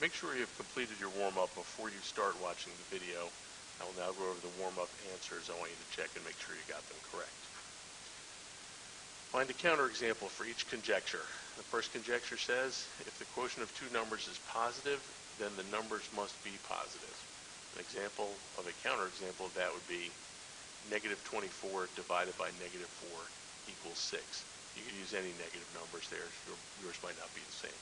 Make sure you have completed your warm-up before you start watching the video. I will now go over the warm-up answers. I want you to check and make sure you got them correct. Find a counterexample for each conjecture. The first conjecture says, if the quotient of two numbers is positive, then the numbers must be positive. An example of a counterexample of that would be negative 24 divided by negative 4 equals 6. You could use any negative numbers there. Yours might not be the same.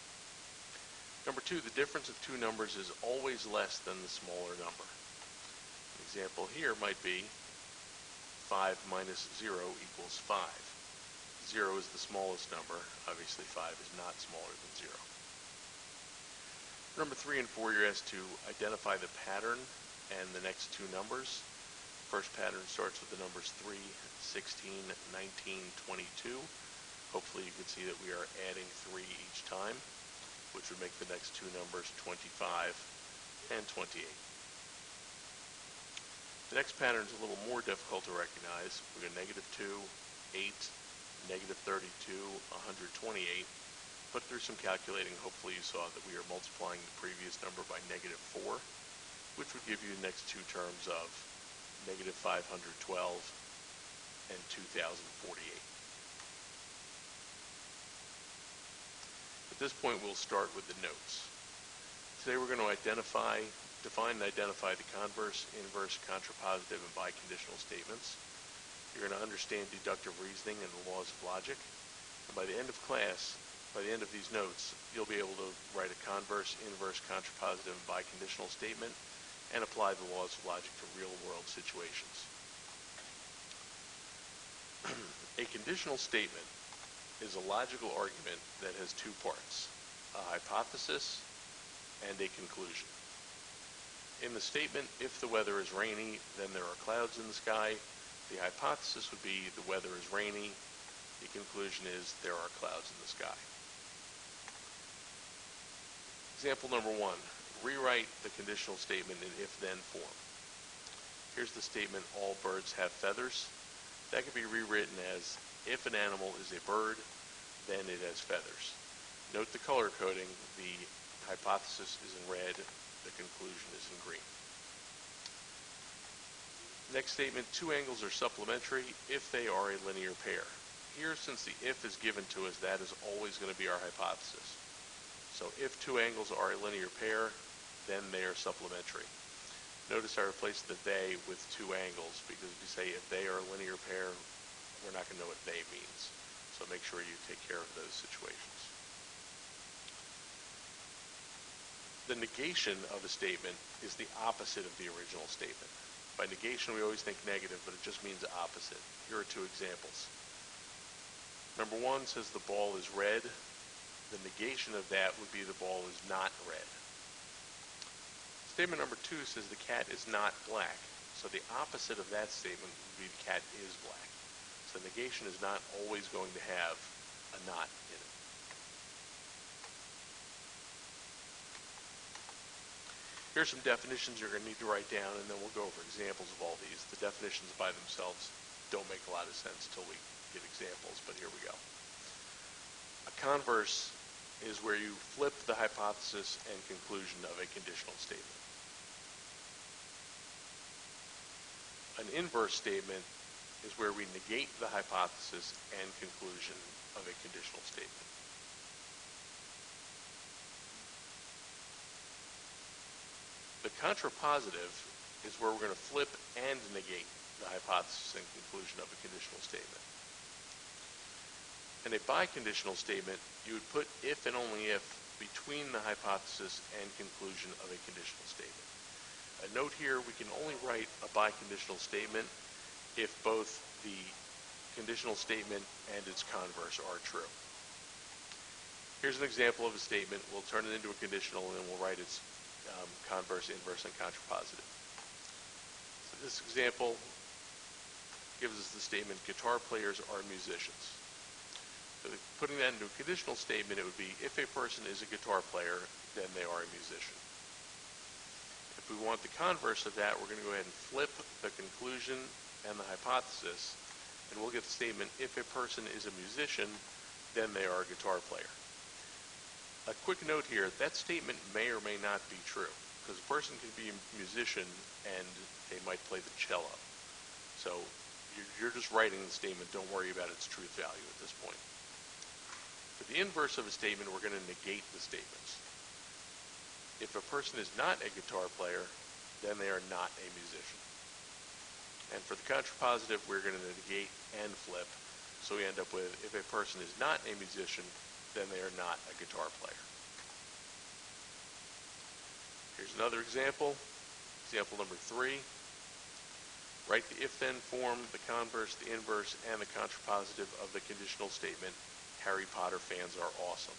Number two, the difference of two numbers is always less than the smaller number. An example here might be 5 minus 0 equals 5. 0 is the smallest number. Obviously 5 is not smaller than 0. Number 3 and 4, you're asked to identify the pattern and the next two numbers. First pattern starts with the numbers 3, 16, 19, 22. Hopefully you can see that we are adding 3 each time, which would make the next two numbers 25 and 28. The next pattern is a little more difficult to recognize. We've got negative 2, 8, negative 32, 128. Put through some calculating. Hopefully you saw that we are multiplying the previous number by negative 4, which would give you the next two terms of negative 512 and 2048. At this point, we'll start with the notes. Today we're going to define and identify the converse, inverse, contrapositive, and biconditional statements. You're going to understand deductive reasoning and the laws of logic. And by the end of class, by the end of these notes, you'll be able to write a converse, inverse, contrapositive, and biconditional statement and apply the laws of logic to real-world situations. A conditional statement is a logical argument that has two parts, a hypothesis and a conclusion. In the statement, if the weather is rainy, then there are clouds in the sky. The hypothesis would be the weather is rainy. The conclusion is there are clouds in the sky. Example number 1, rewrite the conditional statement in if-then form. Here's the statement, all birds have feathers. That could be rewritten as, if an animal is a bird, then it has feathers. Note the color coding. The hypothesis is in red, the conclusion is in green. Next statement, two angles are supplementary if they are a linear pair. Here, since the if is given to us, that is always going to be our hypothesis. So if two angles are a linear pair, then they are supplementary. Notice I replaced the they with two angles because if you say if they are a linear pair, we're not going to know what they means. So make sure you take care of those situations. The negation of a statement is the opposite of the original statement. By negation, we always think negative, but it just means opposite. Here are two examples. Number 1 says the ball is red. The negation of that would be the ball is not red. Statement number 2 says the cat is not black. So the opposite of that statement would be the cat is black. So negation is not always going to have a not in it. Here's some definitions you're going to need to write down, and then we'll go over examples of all these. The definitions by themselves don't make a lot of sense until we get examples, but here we go. A converse is where you flip the hypothesis and conclusion of a conditional statement. An inverse statement is where we negate the hypothesis and conclusion of a conditional statement. The contrapositive is where we're going to flip and negate the hypothesis and conclusion of a conditional statement. In a biconditional statement, you would put if and only if between the hypothesis and conclusion of a conditional statement. A note here, we can only write a biconditional statement if both the conditional statement and its converse are true. Here's an example of a statement. We'll turn it into a conditional and then we'll write its converse, inverse, and contrapositive. So this example gives us the statement, guitar players are musicians. So putting that into a conditional statement, it would be, if a person is a guitar player, then they are a musician. If we want the converse of that, we're going to go ahead and flip the conclusion and the hypothesis, and we'll get the statement, if a person is a musician, then they are a guitar player. A quick note here, that statement may or may not be true, because a person can be a musician and they might play the cello. So you're just writing the statement, don't worry about its truth value at this point. For the inverse of a statement, we're going to negate the statements. If a person is not a guitar player, then they are not a musician. And for the contrapositive, we're going to negate and flip. So we end up with, if a person is not a musician, then they are not a guitar player. Here's another example. Example number 3. Write the if-then form, the converse, the inverse, and the contrapositive of the conditional statement, Harry Potter fans are awesome.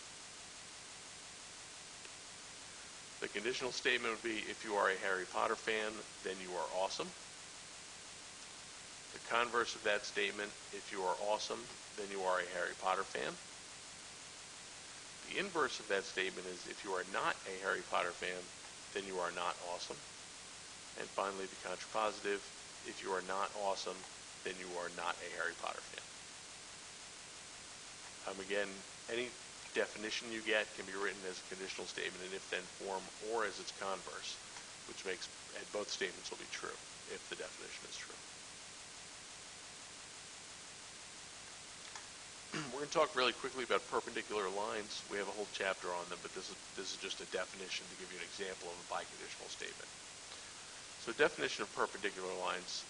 The conditional statement would be, if you are a Harry Potter fan, then you are awesome. The converse of that statement, if you are awesome, then you are a Harry Potter fan. The inverse of that statement is, if you are not a Harry Potter fan, then you are not awesome. And finally, the contrapositive, if you are not awesome, then you are not a Harry Potter fan. Again, any definition you get can be written as a conditional statement in if-then form or as its converse, which makes, and both statements will be true if the definition is true. We're going to talk really quickly about perpendicular lines. We have a whole chapter on them, but this is just a definition to give you an example of a biconditional statement. So definition of perpendicular lines,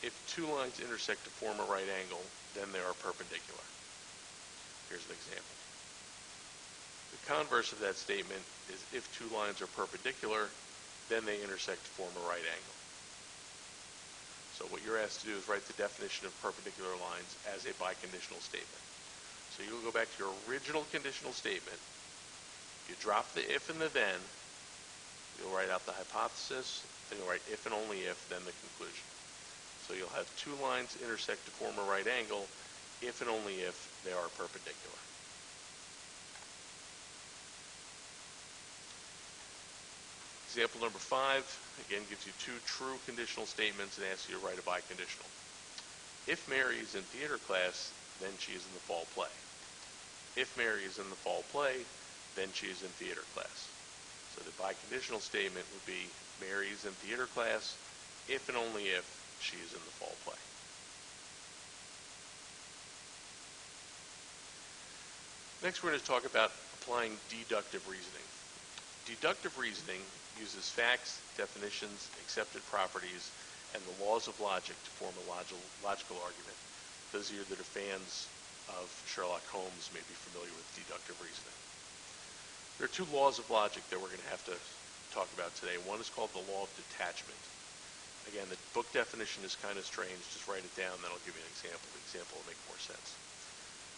if two lines intersect to form a right angle, then they are perpendicular. Here's an example. The converse of that statement is, if two lines are perpendicular, then they intersect to form a right angle. So what you're asked to do is write the definition of perpendicular lines as a biconditional statement. So you'll go back to your original conditional statement, you drop the if and the then, you'll write out the hypothesis, then you'll write if and only if, then the conclusion. So you'll have two lines intersect to form a right angle, if and only if they are perpendicular. Example number 5, again, gives you two true conditional statements and asks you to write a biconditional. If Mary is in theater class, then she is in the fall play. If Mary is in the fall play, then she is in theater class. So the biconditional statement would be, Mary is in theater class, if and only if she is in the fall play. Next, we're going to talk about applying deductive reasoning. Deductive reasoning uses facts, definitions, accepted properties, and the laws of logic to form a logical argument. Those of you that are fans of Sherlock Holmes may be familiar with deductive reasoning. There are two laws of logic that we're going to have to talk about today. One is called the law of detachment. Again, the book definition is kind of strange. Just write it down, then I'll give you an example. The example will make more sense.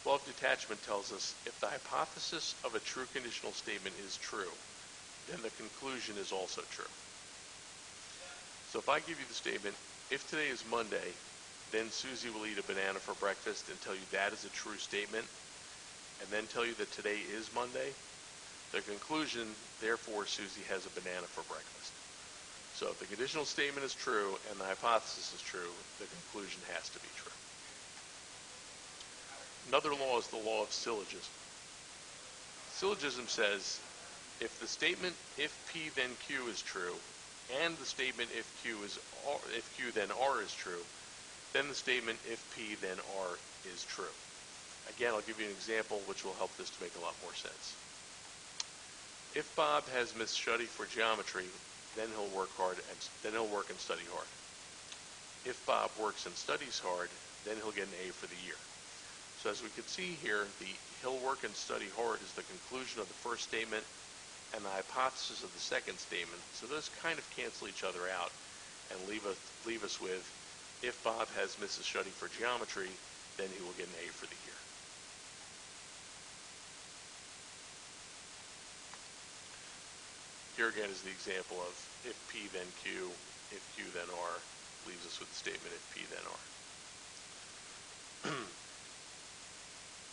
Law of detachment tells us if the hypothesis of a true conditional statement is true, then the conclusion is also true. So if I give you the statement, if today is Monday, then Susie will eat a banana for breakfast, and tell you that is a true statement, and then tell you that today is Monday, the conclusion, therefore, Susie has a banana for breakfast. So if the conditional statement is true and the hypothesis is true, the conclusion has to be true. Another law is the law of syllogism. Syllogism says, if the statement if P then Q is true, and the statement if Q then R is true, then the statement if P then R is true. Again, I'll give you an example which will help this to make a lot more sense. If Bob has Miss Shuddy for geometry, then he'll work and study hard. If Bob works and studies hard, then he'll get an A for the year. So as we can see here, the he'll work and study hard is the conclusion of the first statement and the hypothesis of the second statement. So those kind of cancel each other out and leave us with, if Bob has Mrs. Shuddy for geometry, then he will get an A for the year. Here again is the example of if P then Q, if Q then R, leaves us with the statement if P then R.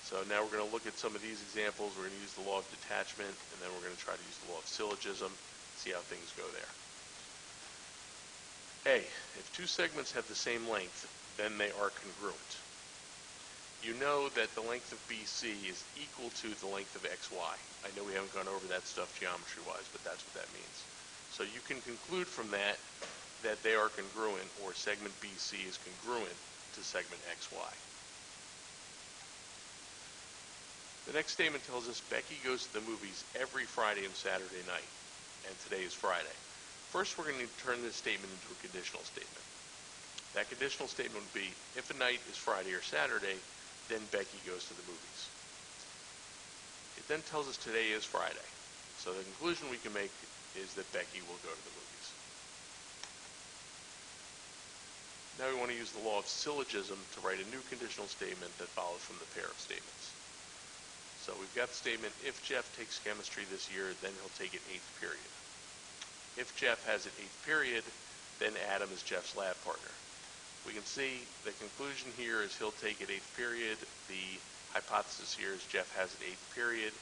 So now we're going to look at some of these examples. We're going to use the law of detachment, and then we're going to try to use the law of syllogism, see how things go there. A, if two segments have the same length, then they are congruent. you know that the length of BC is equal to the length of XY. I know we haven't gone over that stuff geometry-wise, but that's what that means. So you can conclude from that that they are congruent, or segment BC is congruent to segment XY. The next statement tells us Becky goes to the movies every Friday and Saturday night, and today is Friday. First, we're going to turn this statement into a conditional statement. That conditional statement would be, if a night is Friday or Saturday, then Becky goes to the movies. It then tells us today is Friday. So the conclusion we can make is that Becky will go to the movies. Now we want to use the law of syllogism to write a new conditional statement that follows from the pair of statements. So we've got the statement, if Jeff takes chemistry this year, then he'll take it 8th period. If Jeff has it 8th period, then Adam is Jeff's lab partner. We can see the conclusion here is he'll take it 8th period. The hypothesis here is Jeff has it 8th period.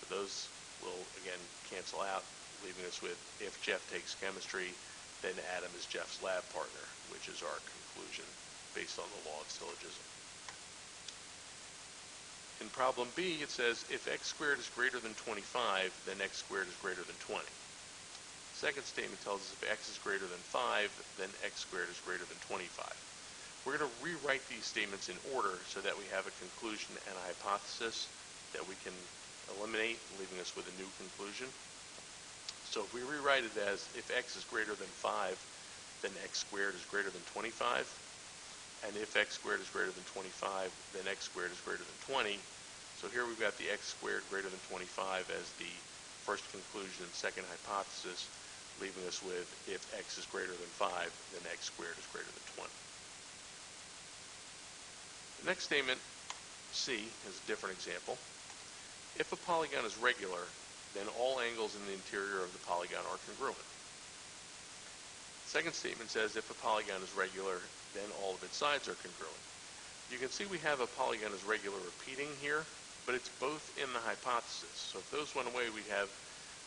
So those will, again, cancel out, leaving us with if Jeff takes chemistry, then Adam is Jeff's lab partner, which is our conclusion based on the law of syllogism. In problem B, it says if x squared is greater than 25, then x squared is greater than 20. Second statement tells us if x is greater than 5, then x squared is greater than 25. We're going to rewrite these statements in order so that we have a conclusion and a hypothesis that we can eliminate, leaving us with a new conclusion. So if we rewrite it as if x is greater than 5, then x squared is greater than 25. And if x squared is greater than 25, then x squared is greater than 20. So here we've got the x squared greater than 25 as the first conclusion and second hypothesis, leaving us with if x is greater than 5, then x squared is greater than 20. The next statement, C, is a different example. If a polygon is regular, then all angles in the interior of the polygon are congruent. The second statement says if a polygon is regular, then all of its sides are congruent. You can see we have a polygon is regular repeating here, but it's both in the hypothesis. So if those went away, we have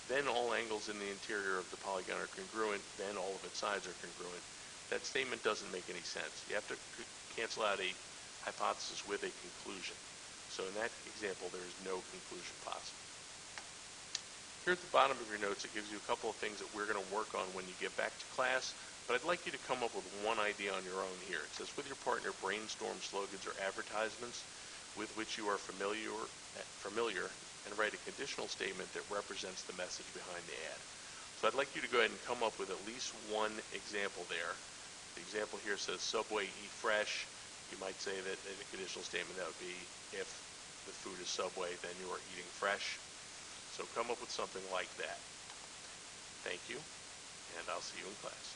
then all angles in the interior of the polygon are congruent, then all of its sides are congruent. That statement doesn't make any sense. You have to cancel out a hypothesis with a conclusion. So in that example, there is no conclusion possible. Here at the bottom of your notes, it gives you a couple of things that we're going to work on when you get back to class, but I'd like you to come up with one idea on your own here. It says, with your partner, brainstorm slogans or advertisements with which you are familiar and write a conditional statement that represents the message behind the ad. So I'd like you to go ahead and come up with at least one example there. The example here says, Subway, eat fresh. You might say that in a conditional statement that would be, if the food is Subway, then you are eating fresh. So come up with something like that. Thank you, and I'll see you in class.